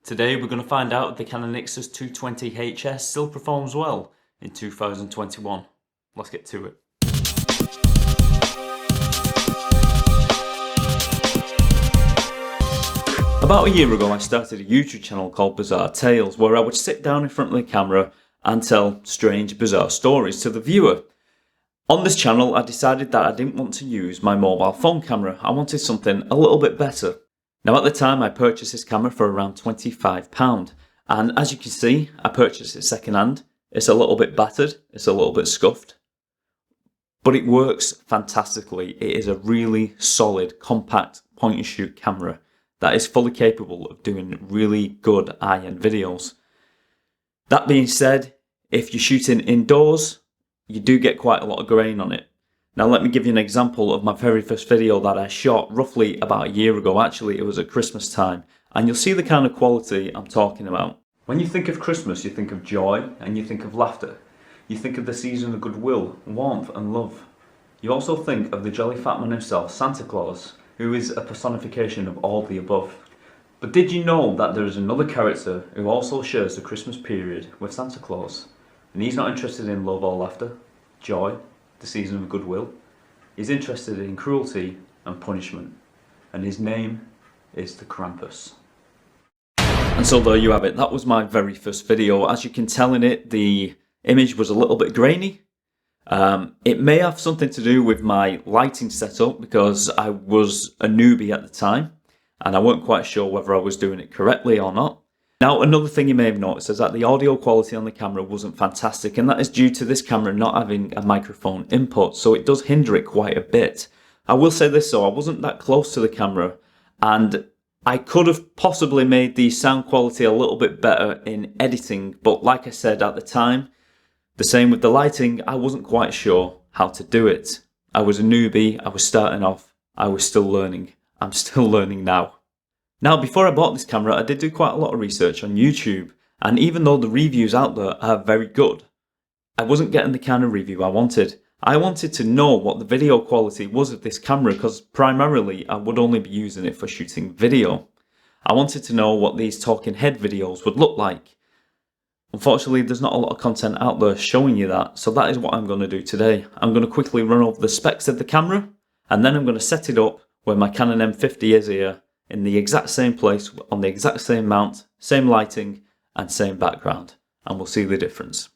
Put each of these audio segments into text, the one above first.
Today we're going to find out if the Canon IXUS 220HS still performs well in 2021. Let's get to it. About a year ago I started a YouTube channel called Bizarre Tales, where I would sit down in front of the camera and tell strange, bizarre stories to the viewer. On this channel I decided that I didn't want to use my mobile phone camera. I wanted something a little bit better. Now at the time I purchased this camera for around £25, and as you can see I purchased it second hand. It's a little bit battered, it's a little bit scuffed, but it works fantastically. It is a really solid, compact point and shoot camera that is fully capable of doing really good high-end videos. That being said, if you're shooting indoors, you do get quite a lot of grain on it. Now let me give you an example of my very first video that I shot roughly about a year ago. Actually, it was at Christmas time, and you'll see the kind of quality I'm talking about. When you think of Christmas, you think of joy and you think of laughter. You think of the season of goodwill, warmth and love. You also think of the jolly fat man himself, Santa Claus, who is a personification of all the above. But did you know that there is another character who also shares the Christmas period with Santa Claus? And he's not interested in love or laughter, joy, the season of goodwill. He's interested in cruelty and punishment. And his name is the Krampus. And so there you have it. That was my very first video. As you can tell in it, the image was a little bit grainy. It may have something to do with my lighting setup, because I was a newbie at the time and I weren't quite sure whether I was doing it correctly or not. Now another thing you may have noticed is that the audio quality on the camera wasn't fantastic, and that is due to this camera not having a microphone input, so it does hinder it quite a bit. I will say this though, I wasn't that close to the camera and I could have possibly made the sound quality a little bit better in editing, but like I said at the time, the same with the lighting, I wasn't quite sure how to do it. I was a newbie, I was starting off, I was still learning. I'm still learning now. Now before I bought this camera, I did do quite a lot of research on YouTube, and even though the reviews out there are very good, I wasn't getting the kind of review I wanted. I wanted to know what the video quality was of this camera, because primarily I would only be using it for shooting video. I wanted to know what these talking head videos would look like. Unfortunately, there's not a lot of content out there showing you that, so that is what I'm going to do today. I'm going to quickly run over the specs of the camera, and then I'm going to set it up where my Canon M50 is here, in the exact same place, on the exact same mount, same lighting, and same background, and we'll see the difference.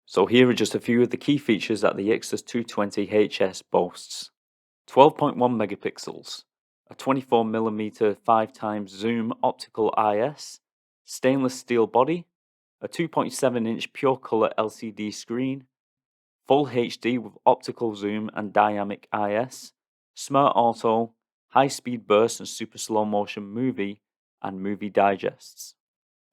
So here are just a few of the key features that the IXUS 220HS boasts. 12.1 megapixels, a 24mm 5x zoom optical IS, stainless steel body, a 2.7-inch pure color LCD screen, full HD with optical zoom and dynamic IS, smart auto, high-speed burst and super slow motion movie, and movie digests.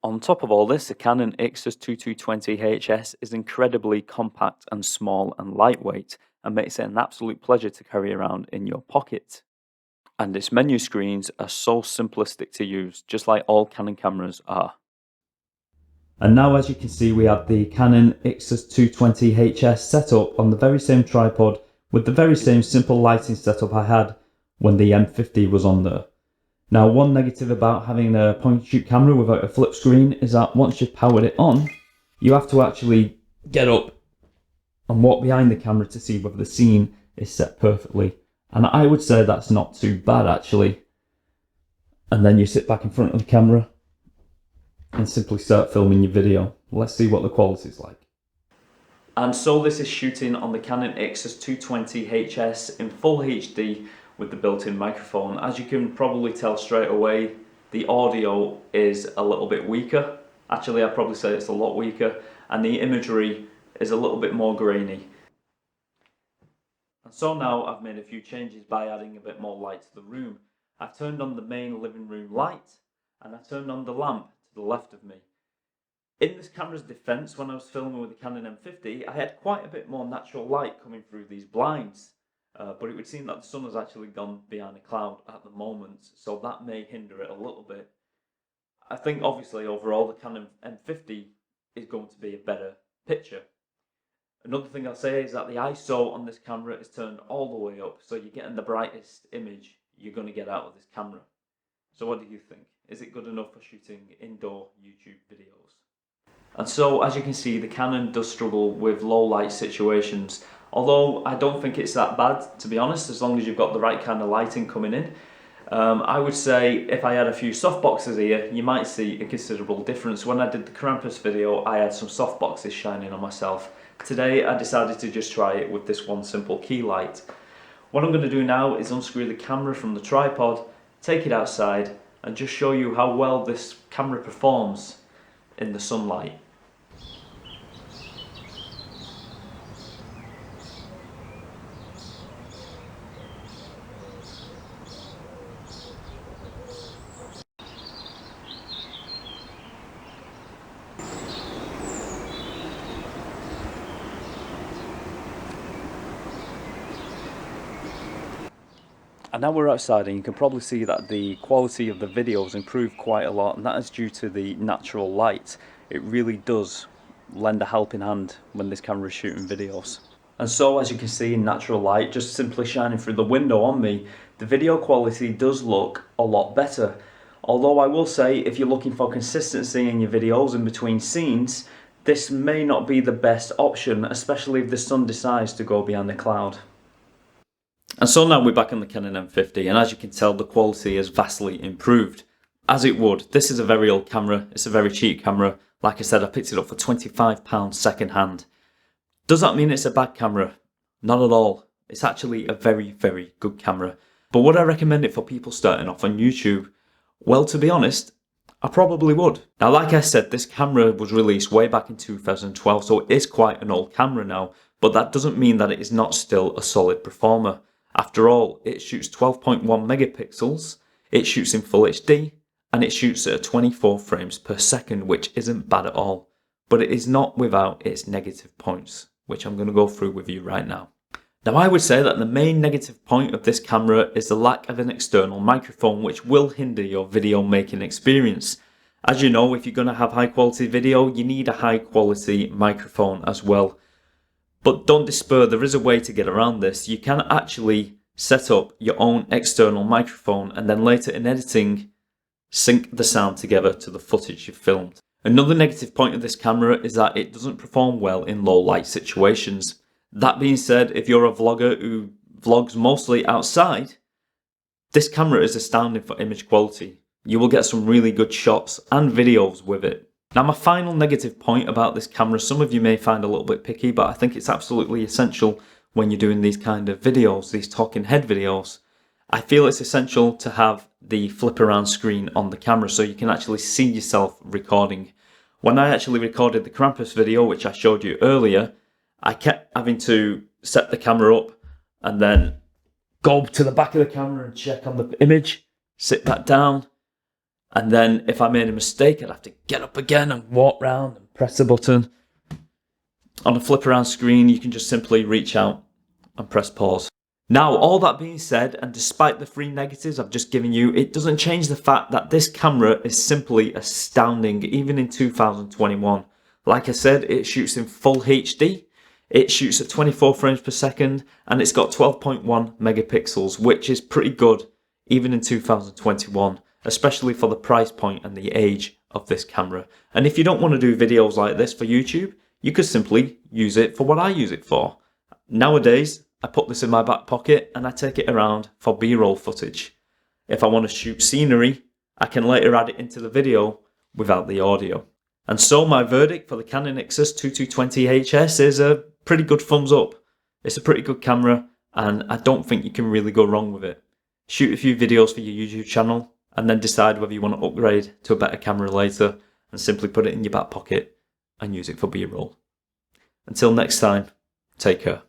On top of all this, the Canon IXUS 220HS is incredibly compact and small and lightweight, and makes it an absolute pleasure to carry around in your pocket. And its menu screens are so simplistic to use, just like all Canon cameras are. And now, as you can see, we have the Canon IXUS 220HS set up on the very same tripod with the very same simple lighting setup I had when the M50 was on there. Now, one negative about having a point and shoot camera without a flip screen is that once you've powered it on, you have to actually get up and walk behind the camera to see whether the scene is set perfectly. And I would say that's not too bad actually. And then you sit back in front of the camera and simply start filming your video. Let's see what the quality is like. And so this is shooting on the Canon IXUS 220HS in full HD with the built-in microphone. As you can probably tell straight away, the audio is a little bit weaker. Actually, I'd probably say it's a lot weaker, and the imagery is a little bit more grainy. And so now I've made a few changes by adding a bit more light to the room. I've turned on the main living room light, and I've turned on the lamp to the left of me. In this camera's defense, when I was filming with the Canon M50, I had quite a bit more natural light coming through these blinds. But it would seem that the sun has actually gone behind a cloud at the moment, so that may hinder it a little bit. I think obviously overall the Canon M50 is going to be a better picture. Another thing I'll say is that the ISO on this camera is turned all the way up, so you're getting the brightest image you're going to get out of this camera. So what do you think? is it good enough for shooting indoor YouTube videos? And so, as you can see, the Canon does struggle with low light situations, although I don't think it's that bad, to be honest, as long as you've got the right kind of lighting coming in. I would say if I had a few softboxes here, you might see a considerable difference. When I did the Krampus video, I had some softboxes shining on myself. Today, I decided to just try it with this one simple key light. What I'm going to do now is unscrew the camera from the tripod, take it outside, and just show you how well this camera performs in the sunlight. And now we're outside, and you can probably see that the quality of the videos improved quite a lot, and that is due to the natural light. It really does lend a helping hand when this camera is shooting videos. And so, as you can see, in natural light, just simply shining through the window on me, the video quality does look a lot better. Although I will say, if you're looking for consistency in your videos in between scenes, this may not be the best option, especially if the sun decides to go behind a cloud. And so now we're back on the Canon M50, and as you can tell, the quality has vastly improved. As it would. This is a very old camera, it's a very cheap camera. Like I said, I picked it up for £25 second hand. Does that mean it's a bad camera? Not at all. It's actually a very, very good camera. But would I recommend it for people starting off on YouTube? Well, to be honest, I probably would. Now, like I said, this camera was released way back in 2012, so it is quite an old camera now, but that doesn't mean that it is not still a solid performer. After all, it shoots 12.1 megapixels, it shoots in full HD, and it shoots at 24 frames per second, which isn't bad at all. But it is not without its negative points, which I'm going to go through with you right now. Now, I would say that the main negative point of this camera is the lack of an external microphone, which will hinder your video making experience. As you know, if you're going to have high quality video, you need a high quality microphone as well. But don't despair, there is a way to get around this. You can actually set up your own external microphone and then later in editing, sync the sound together to the footage you've filmed. Another negative point of this camera is that it doesn't perform well in low light situations. That being said, if you're a vlogger who vlogs mostly outside, this camera is astounding for image quality. You will get some really good shots and videos with it. Now, my final negative point about this camera, some of you may find a little bit picky, but I think it's absolutely essential when you're doing these kind of videos, these talking head videos. I feel it's essential to have the flip around screen on the camera so you can actually see yourself recording. When I actually recorded the Krampus video, which I showed you earlier, I kept having to set the camera up and then go to the back of the camera and check on the image, sit back down. And then if I made a mistake, I'd have to get up again and walk round and press the button. On a flip around screen, you can just simply reach out and press pause. Now, all that being said, and despite the three negatives I've just given you, it doesn't change the fact that this camera is simply astounding, even in 2021. Like I said, it shoots in full HD, it shoots at 24 frames per second, and it's got 12.1 megapixels, which is pretty good, even in 2021. Especially for the price point and the age of this camera. And if you don't want to do videos like this for YouTube, you could simply use it for what I use it for. Nowadays, I put this in my back pocket and I take it around for B-roll footage. If I want to shoot scenery, I can later add it into the video without the audio. And so my verdict for the Canon IXUS 2220HS is a pretty good thumbs up. It's a pretty good camera and I don't think you can really go wrong with it. Shoot a few videos for your YouTube channel, and then decide whether you want to upgrade to a better camera later and simply put it in your back pocket and use it for B-roll. Until next time, take care.